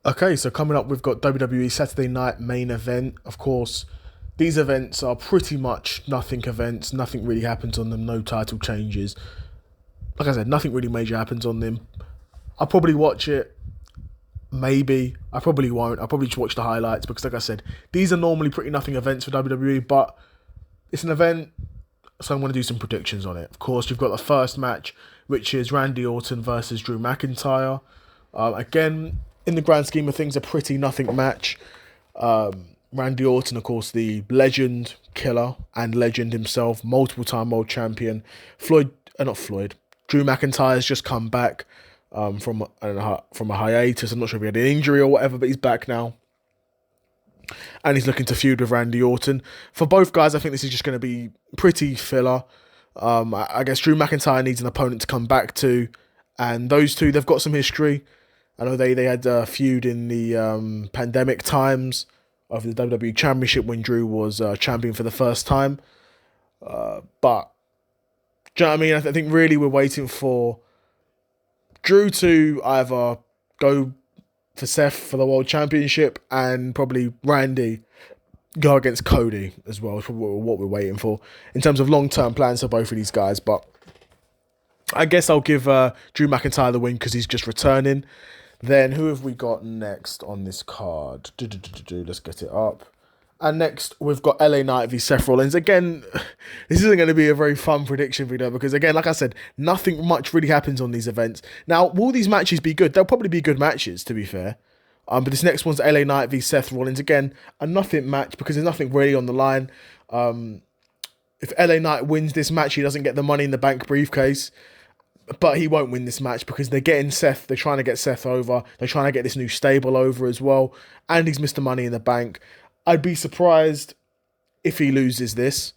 Okay, so coming up, we've got WWE Saturday Night Main Event. Of course, these events are pretty much nothing events. Nothing really happens on them. No title changes. Like I said, nothing really major happens on them. I'll probably watch it. Maybe. I probably won't. I'll probably just watch the highlights because, like I said, these are normally pretty nothing events for WWE, but it's an event, so I'm going to do some predictions on it. Of course, you've got the first match, which is Randy Orton versus Drew McIntyre. Again, in the grand scheme of things, a pretty nothing match. Randy Orton, of course, the legend killer and legend himself, multiple time world champion. Not Floyd. Drew McIntyre's just come back from a hiatus. I'm not sure if he had an injury or whatever, but he's back now. And he's looking to feud with Randy Orton. For both guys, I think this is just going to be pretty filler. I guess Drew McIntyre needs an opponent to come back to. And those two, they've got some history. I know they had a feud in the pandemic times of the WWE Championship when Drew was champion for the first time. But, do you know what I mean? I think really we're waiting for Drew to either go for Seth for the World Championship and probably Randy go against Cody as well. Is what we're waiting for in terms of long-term plans for both of these guys. But I guess I'll give Drew McIntyre the win because he's just returning. Then who have we got next on this card? Let's get it up. And next we've got LA Knight v Seth Rollins. Again, this isn't going to be a very fun prediction video because again, like I said, nothing much really happens on these events. Now, will these matches be good? They'll probably be good matches, to be fair. But this next one's LA Knight v Seth Rollins. Again, a nothing match because there's nothing really on the line. If LA Knight wins this match, he doesn't get the Money in the Bank briefcase. But he won't win this match because they're getting Seth. They're trying to get Seth over. They're trying to get this new stable over as well. And he's Mr. Money in the Bank. I'd be surprised if he loses this.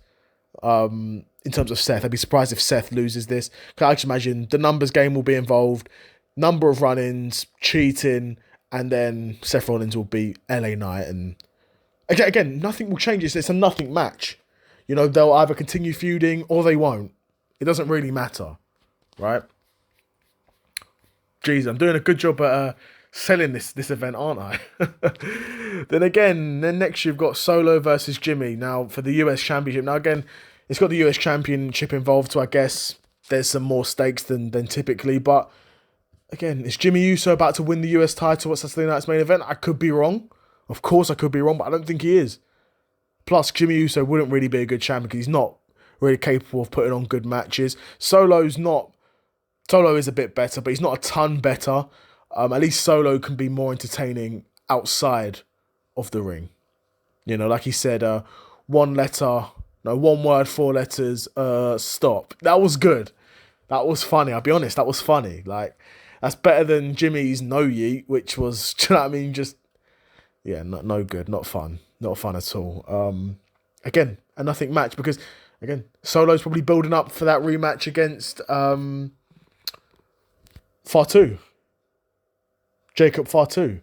In terms of Seth, I'd be surprised if Seth loses this. Because I can imagine the numbers game will be involved. Number of run-ins, cheating. And then Seth Rollins will beat LA Knight. And again, nothing will change. It's a nothing match. You know, they'll either continue feuding or they won't. It doesn't really matter. Right? Jeez, I'm doing a good job at selling this event, aren't I? Then next you've got Solo versus Jimmy. Now, for the US Championship. Now, again, it's got the US Championship involved, so I guess there's some more stakes than typically. But, again, is Jimmy Uso about to win the US title at Saturday Night's Main Event? I could be wrong. Of course I could be wrong, but I don't think he is. Plus, Jimmy Uso wouldn't really be a good champion because he's not really capable of putting on good matches. Solo is a bit better, but he's not a ton better. At least Solo can be more entertaining outside of the ring. You know, like he said, one word, 4 letters, stop. That was good. That was funny. I'll be honest, that was funny. Like, that's better than Jimmy's no yeet, which was, do you know what I mean? Just, yeah, no good, not fun. Not fun at all. Again, a nothing match because, again, Solo's probably building up for that rematch against Fatu. Jacob Fatu.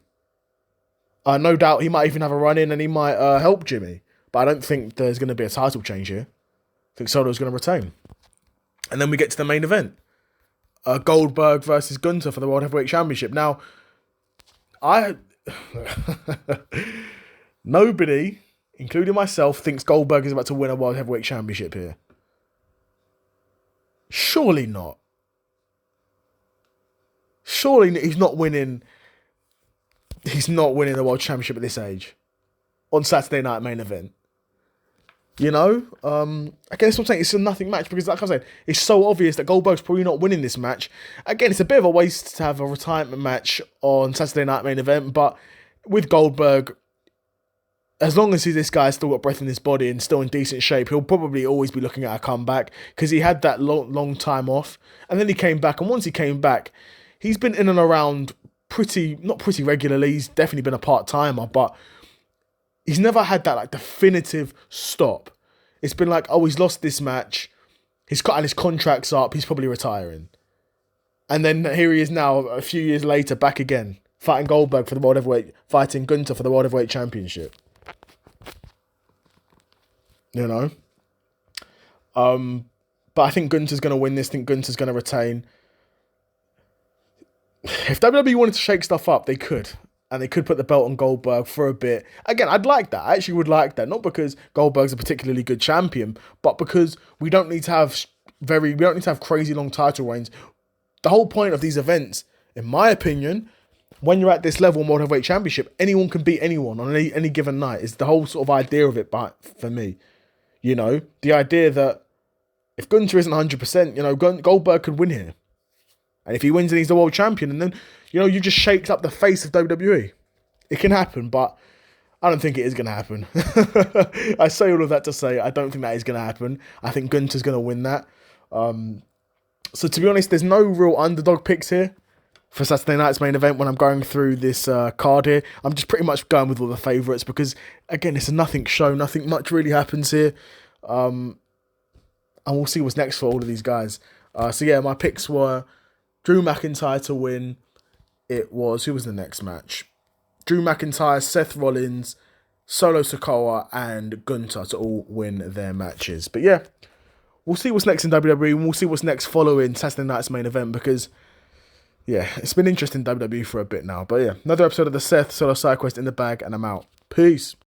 No doubt he might even have a run in and he might help Jimmy. But I don't think there's going to be a title change here. I think Solo's going to retain. And then we get to the main event. Goldberg versus Gunther for the World Heavyweight Championship. Now, nobody, including myself, thinks Goldberg is about to win a World Heavyweight Championship here. Surely not. Surely he's not winning. He's not winning the World Championship at this age on Saturday Night Main Event. You know, I guess I'm saying it's a nothing match because, like I said, it's so obvious that Goldberg's probably not winning this match. Again, it's a bit of a waste to have a retirement match on Saturday Night Main Event, but with Goldberg, as long as this guy's still got breath in his body and still in decent shape, he'll probably always be looking at a comeback because he had that long time off and then he came back. And once he came back, he's been in and around not pretty regularly. He's definitely been a part-timer, but he's never had that like definitive stop. It's been like, oh, he's lost this match. His contract's up. He's probably retiring. And then here he is now, a few years later, back again, fighting Goldberg for the World Heavyweight, fighting Gunther for the World Heavyweight Championship. You know? But I think Gunther's going to win this. I think Gunther's going to retain. If WWE wanted to shake stuff up, they could. and they could put the belt on Goldberg for a bit. Again, I'd like that. I actually would like that. Not because Goldberg's a particularly good champion, but because we don't need to have crazy long title reigns. The whole point of these events, in my opinion, when you're at this level in World Heavyweight Championship, anyone can beat anyone on any given night. Is the whole sort of idea of it, but for me, the idea that if Gunther isn't 100%, Goldberg could win here. And if he wins and he's the world champion, and then, you just shaked up the face of WWE. It can happen, but I don't think it is going to happen. I say all of that to say I don't think that is going to happen. I think Gunther's going to win that. So to be honest, there's no real underdog picks here for Saturday night's main event when I'm going through this card here. I'm just pretty much going with all the favourites because, again, it's a nothing show. Nothing much really happens here. And we'll see what's next for all of these guys. So yeah, my picks were Drew McIntyre to win. Who was the next match? Drew McIntyre, Seth Rollins, Solo Sikoa, and Gunther to all win their matches. But yeah, we'll see what's next in WWE, and we'll see what's next following Saturday night's main event because, yeah, it's been interesting WWE for a bit now. But yeah, another episode of the Seth Solo Side Quest in the bag, and I'm out. Peace.